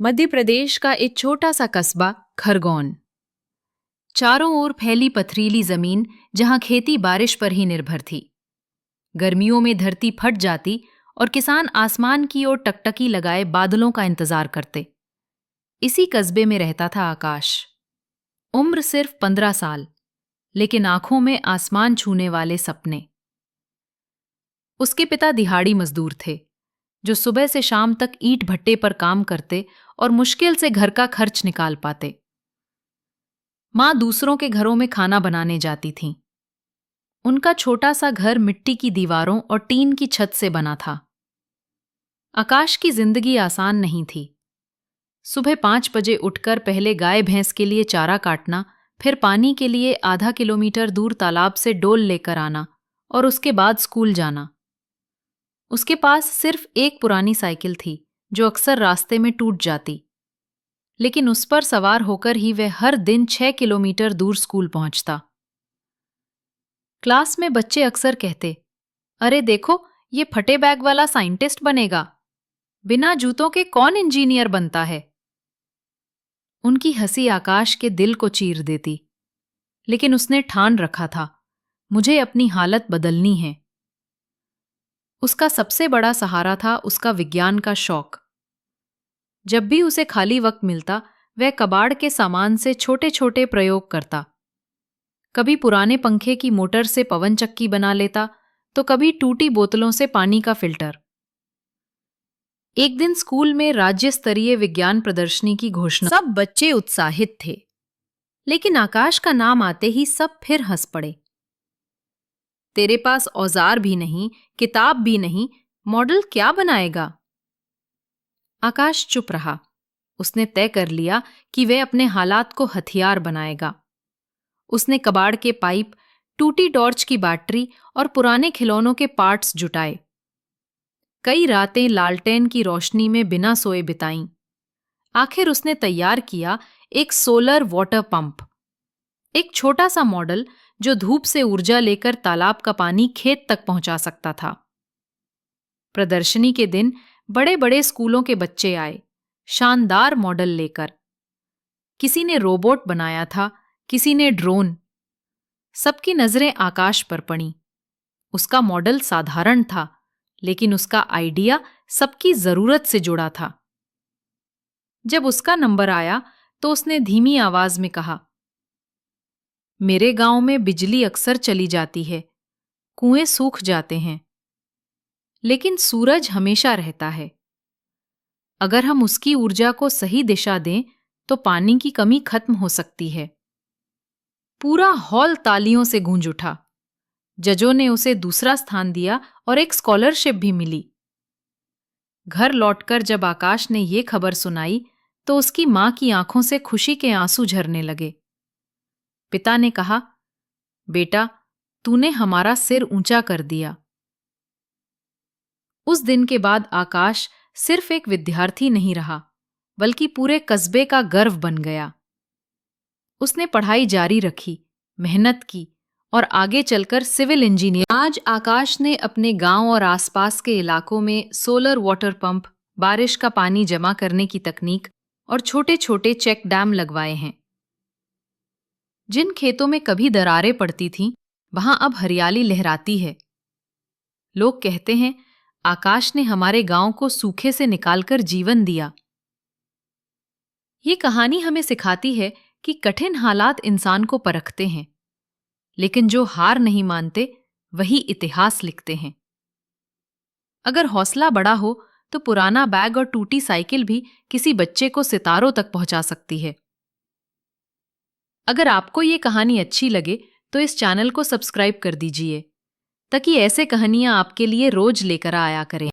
मध्य प्रदेश का एक छोटा सा कस्बा खरगोन। चारों ओर फैली पथरीली जमीन जहां खेती बारिश पर ही निर्भर थी। गर्मियों में धरती फट जाती और किसान आसमान की ओर टकटकी लगाए बादलों का इंतजार करते। इसी कस्बे में रहता था आकाश। उम्र सिर्फ 15 साल, लेकिन आंखों में आसमान छूने वाले सपने। उसके पिता दिहाड़ी मजदूर थे, जो सुबह से शाम तक ईंट भट्टे पर काम करते और मुश्किल से घर का खर्च निकाल पाते। मां दूसरों के घरों में खाना बनाने जाती थीं। उनका छोटा सा घर मिट्टी की दीवारों और टीन की छत से बना था। आकाश की जिंदगी आसान नहीं थी। सुबह 5 बजे उठकर पहले गाय भैंस के लिए चारा काटना, फिर पानी के लिए आधा किलोमीटर दूर तालाब से डोल लेकर आना और उसके बाद स्कूल जाना। उसके पास सिर्फ एक पुरानी साइकिल थी, जो अक्सर रास्ते में टूट जाती, लेकिन उस पर सवार होकर ही वह हर दिन 6 किलोमीटर दूर स्कूल पहुंचता। क्लास में बच्चे अक्सर कहते, अरे देखो, ये फटे बैग वाला साइंटिस्ट बनेगा। बिना जूतों के कौन इंजीनियर बनता है? उनकी हंसी आकाश के दिल को चीर देती, लेकिन उसने ठान रखा था, मुझे अपनी हालत बदलनी है। उसका सबसे बड़ा सहारा था उसका विज्ञान का शौक। जब भी उसे खाली वक्त मिलता, वह कबाड़ के सामान से छोटे छोटे प्रयोग करता। कभी पुराने पंखे की मोटर से पवन चक्की बना लेता, तो कभी टूटी बोतलों से पानी का फिल्टर। एक दिन स्कूल में राज्य स्तरीय विज्ञान प्रदर्शनी की घोषणा। सब बच्चे उत्साहित थे, लेकिन आकाश का नाम आते ही सब फिर हंस पड़े। तेरे पास औजार भी नहीं, किताब भी नहीं, मॉडल क्या बनाएगा? आकाश चुप रहा। उसने तय कर लिया कि वह अपने हालात को हथियार बनाएगा। उसने कबाड़ के पाइप, टूटी टॉर्च की बैटरी और पुराने खिलौनों के पार्ट्स जुटाए। कई रातें लालटेन की रोशनी में बिना सोए बिताईं। आखिर उसने तैयार किया एक सोलर वाटर पंप, एक छोटा सा मॉडल जो धूप से ऊर्जा लेकर तालाब का पानी खेत तक पहुंचा सकता था। प्रदर्शनी के दिन बड़े बड़े स्कूलों के बच्चे आए, शानदार मॉडल लेकर। किसी ने रोबोट बनाया था, किसी ने ड्रोन। सबकी नजरें आकाश पर पड़ी। उसका मॉडल साधारण था, लेकिन उसका आइडिया सबकी जरूरत से जुड़ा था। जब उसका नंबर आया, तो उसने धीमी आवाज में कहा, मेरे गांव में बिजली अक्सर चली जाती है, कुएं सूख जाते हैं, लेकिन सूरज हमेशा रहता है। अगर हम उसकी ऊर्जा को सही दिशा दें, तो पानी की कमी खत्म हो सकती है। पूरा हॉल तालियों से गूंज उठा। जजों ने उसे दूसरा स्थान दिया और एक स्कॉलरशिप भी मिली। घर लौटकर जब आकाश ने ये खबर सुनाई, तो उसकी मां की आंखों से खुशी के आंसू झरने लगे। पिता ने कहा, बेटा, तूने हमारा सिर ऊंचा कर दिया। उस दिन के बाद आकाश सिर्फ एक विद्यार्थी नहीं रहा, बल्कि पूरे कस्बे का गर्व बन गया। उसने पढ़ाई जारी रखी, मेहनत की और आगे चलकर सिविल इंजीनियर। आज आकाश ने अपने गांव और आसपास के इलाकों में सोलर वाटर पंप, बारिश का पानी जमा करने की तकनीक और छोटे छोटे चेक डैम लगवाए हैं। जिन खेतों में कभी दरारें पड़ती थीं, वहां अब हरियाली लहराती है। लोग कहते हैं, आकाश ने हमारे गांव को सूखे से निकालकर जीवन दिया। ये कहानी हमें सिखाती है कि कठिन हालात इंसान को परखते हैं, लेकिन जो हार नहीं मानते, वही इतिहास लिखते हैं। अगर हौसला बड़ा हो, तो पुराना बैग और टूटी साइकिल भी किसी बच्चे को सितारों तक पहुंचा सकती है। अगर आपको ये कहानी अच्छी लगे, तो इस चैनल को सब्सक्राइब कर दीजिए, ताकि ऐसे कहानियां आपके लिए रोज लेकर आया करें।